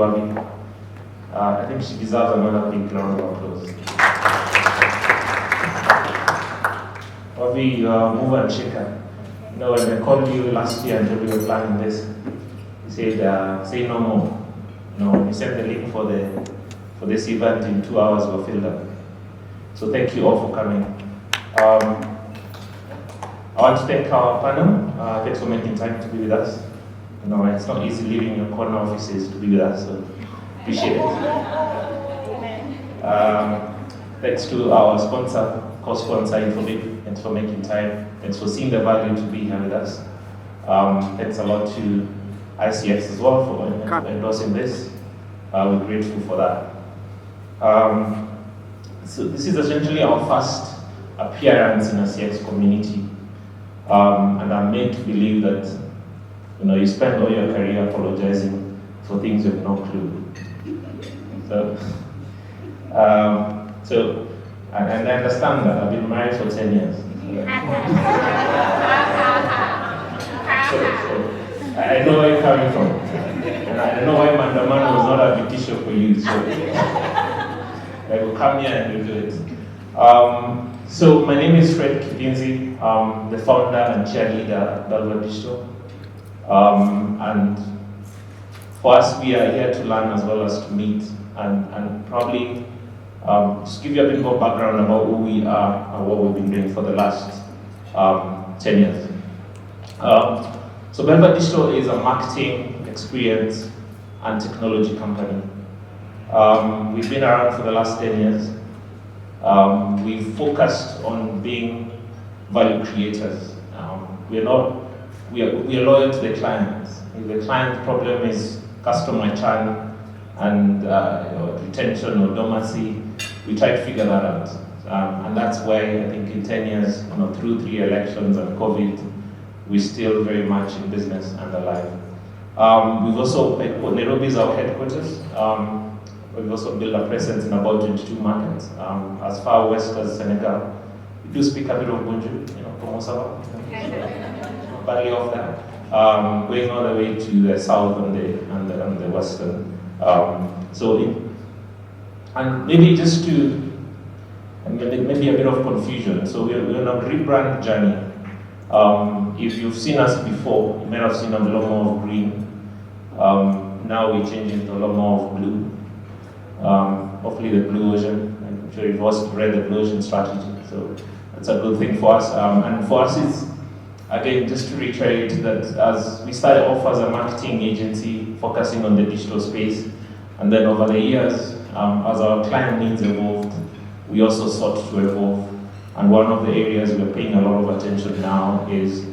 Wabi. I think she deserves another big round of applause. Wabi, move and shaker. You know, when I called you last year and told you we were planning this, you said, say no more. You know, you sent the link for this event in 2 hours, we're filled up. So thank you all for coming. I want to thank our panel. Thanks for making time to be with us. You know, it's not easy leaving your corner offices to be with us, so appreciate it. Thanks to our sponsor, co-sponsor, thanks for making time. Thanks for seeing the value to be here with us. Thanks a lot to ICX as well for endorsing this. We're grateful for that. So this is essentially our first appearance in a CX community. And I'm made to believe that you spend all your career apologizing for things you have no clue. So, and I understand that I've been married for 10 years. So I know where you're coming from. And I know why Mandaman was not a petition for you. So I will come here and do it. So my name is Fred Kithinzi. I'm the founder and cheerleader at Belva Digital. And for us, we are here to learn as well as to meet and probably just give you a bit more background about who we are and what we've been doing for the last 10 years. So Belva Digital is a marketing, experience, and technology company. We've been around for the last 10 years. We've focused on being value creators. We are loyal to the clients. If the client problem is customer churn and retention or dormancy, we try to figure that out. And that's why I think in 10 years, through 3 elections and COVID, we're still very much in business and alive. We've also, Nairobi is our headquarters. We've also built a presence in about 22 markets. As far west as Senegal. We do speak a bit of Bonjour, como ça va? Badly off that. Going all the way to the south and the western. And maybe just to, maybe a bit of confusion. So we're on a rebrand journey. If you've seen us before, you may have seen a lot more of green. Now we're changing to a lot more of blue. Hopefully the blue ocean. I'm sure you've also read the blue ocean strategy, so that's a good thing for us. And for us, it's again just to reiterate that as we started off as a marketing agency focusing on the digital space, and then over the years, as our client needs evolved, we also sought to evolve. And one of the areas we're paying a lot of attention now is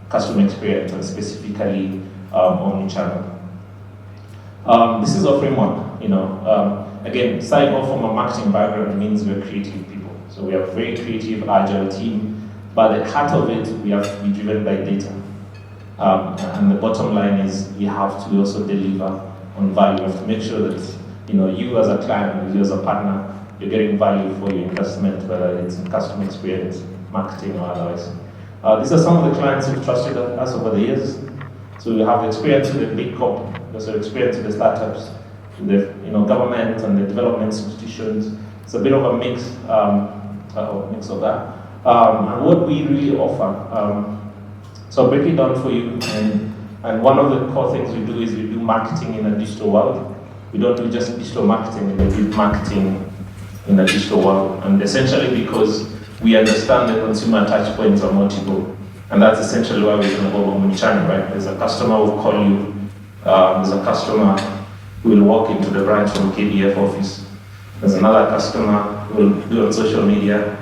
customer experience, and specifically Omnichannel. This is our framework. Again, starting off from a marketing background means we're creative people. So we have a very creative, agile team, but at the heart of it, we have to be driven by data. And the bottom line is we have to also deliver on value. We have to make sure that you as a client, you as a partner, you're getting value for your investment, whether it's in customer experience, marketing, or otherwise. These are some of the clients who've trusted us over the years. So we have experience with the big corp, we also have experience with the startups, with the government and the development institutions. It's a bit of a mix of that. And what we really offer, so I'll break it down for you. And one of the core things we do is we do marketing in a digital world. We don't do just digital marketing, we do marketing in a digital world. And essentially because we understand the consumer touch points are multiple. And that's essentially why we're going to go omnichannel, right? There's a customer who will call you, there's a customer who will walk into the branch from KDF office. There's another customer who will do on social media.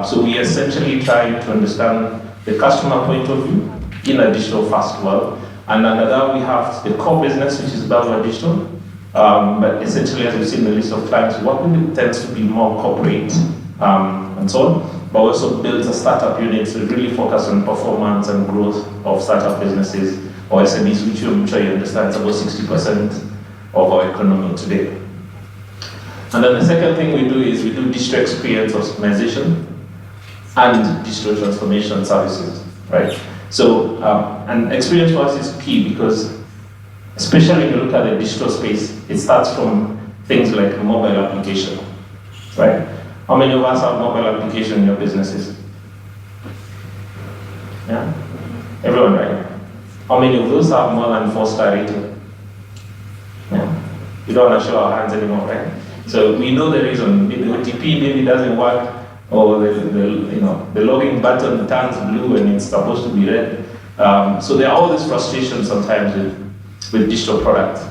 So we essentially try to understand the customer point of view in a digital fast world. And under that we have the core business, which is Belva Digital. But essentially, as we've seen the list of clients, what we do tends to be more corporate and so on. But also build a startup unit to really focus on performance and growth of startup businesses or SMEs, which I'm sure you understand is about 60% of our economy today. And then the second thing we do is we do digital experience optimization and digital transformation services, right? So, and experience for us is key because especially when you look at the digital space, it starts from things like mobile application, right? How many of us have mobile application in your businesses? Yeah? Everyone, right? How many of those have more than 4-star rating? Yeah? We don't want to show our hands anymore, right? So we know the reason. The OTP maybe doesn't work, or the login button turns blue and it's supposed to be red. So there are all these frustrations sometimes with digital products.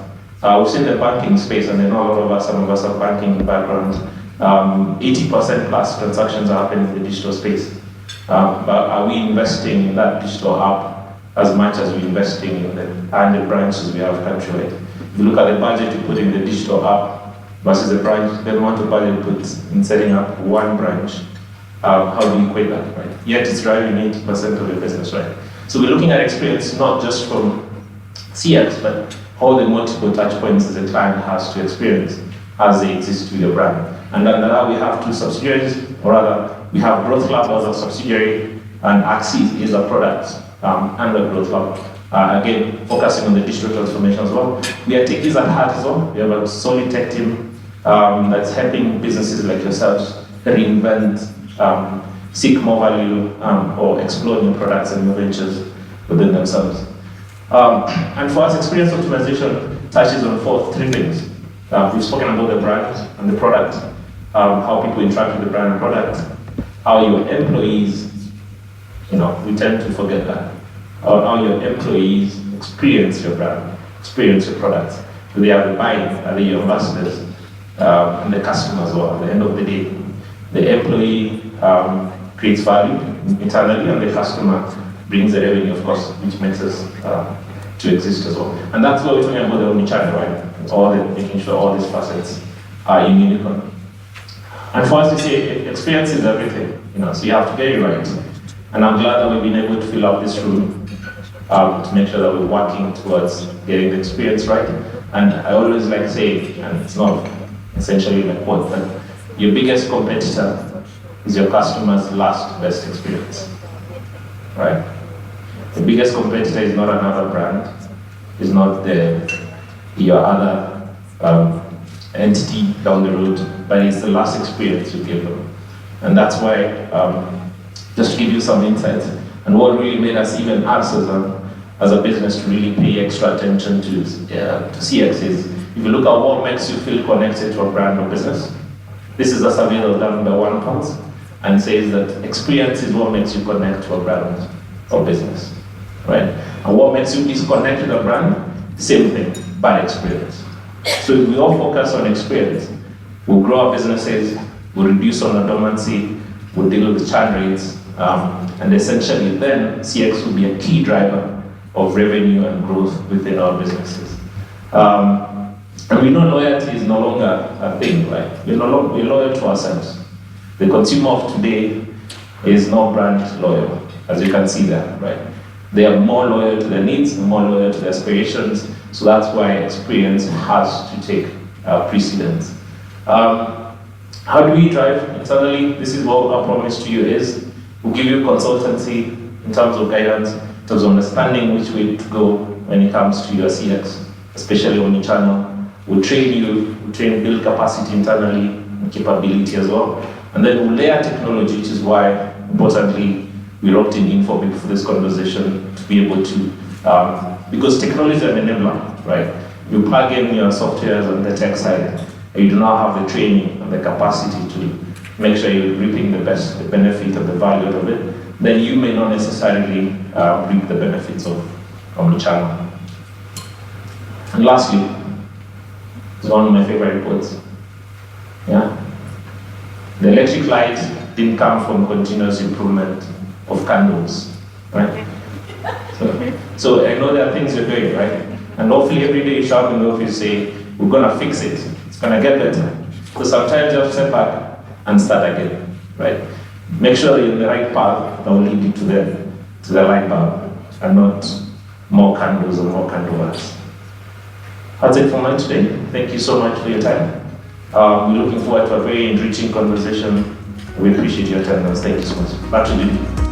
We've seen the banking space, and I know a lot of us, some of us have banking backgrounds. 80% plus transactions are happening in the digital space. But are we investing in that digital app as much as we're investing in the 100 branches we have countrywide? If you look at the budget you put in the digital app versus the amount of budget you put in setting up one branch, how do you equate that, right? Yet it's driving 80% of your business, right? So we're looking at experience not just from CX, but all the multiple touch points that the client has to experience as they exist with your brand. And under that, we have two subsidiaries, or rather, we have Growth Lab as a subsidiary, and Axis is a product under Growth Lab. Again, focusing on the digital transformation as well. We are techies at heart as well. We have a solid tech team that's helping businesses like yourselves reinvent, seek more value, or explore new products and new ventures within themselves. And for us, experience optimization touches on three things. We've spoken about the brand and the product, how people interact with the brand and product, how your employees, we tend to forget that, how your employees experience your brand, experience your products. Do they have the buy-in? Are they your ambassadors? And the customers as well. At the end of the day, the employee creates value internally, and the customer brings the revenue, of course, which makes us to exist as well. And that's what we're talking about the Omnichannel, right? Making sure all these facets are in unicorn. And for us to say, experience is everything, so you have to get it right. And I'm glad that we've been able to fill up this room to make sure that we're working towards getting the experience right. And I always like to say, and it's not essentially my quote, but your biggest competitor is your customer's last best experience, right? The biggest competitor is not another brand, is not your other entity down the road, but it's the last experience you give them. And that's why, just to give you some insights, and what really made us, even us as a business, to really pay extra attention to CX is, if you look at what makes you feel connected to a brand or business, this is a survey that was done by OnePulse, and says that experience is what makes you connect to a brand or business, right? And what makes you disconnect with a brand? Same thing, bad experience. So if we all focus on experience, we'll grow our businesses, we'll reduce on our dormancy, we'll deal with churn rates, and essentially then CX will be a key driver of revenue and growth within our businesses. And we know loyalty is no longer a thing, right? We're loyal to ourselves. The consumer of today is not brand loyal, as you can see there, right? They are more loyal to their needs, more loyal to their aspirations, so that's why experience has to take precedence. How do we drive internally? This is what our promise to you is. We'll give you consultancy in terms of guidance, in terms of understanding which way to go when it comes to your CX, especially Omnichannel. We'll train you, build capacity internally, and capability as well. And then we'll layer technology, which is why, importantly, we're opting in for this conversation to be able to, because technology is an enabler, right? You plug in your softwares on the tech side, and you do not have the training and the capacity to make sure you're reaping the benefit of the value of it, then you may not necessarily reap the benefits of Omnichannel. And lastly, it's one of my favorite quotes. Yeah? The electric light didn't come from continuous improvement of candles, right? So I know there are things you're doing, right? And hopefully every day you show up in the office say, we're gonna fix it, it's gonna get better. So sometimes you have to step back and start again, right? Make sure you're in the right path that will lead you to the light bulb, and not more candles or more candle wax. That's it for mine today. Thank you so much for your time. We're looking forward to a very enriching conversation. We appreciate your attendance. Thank you so much. Back to you.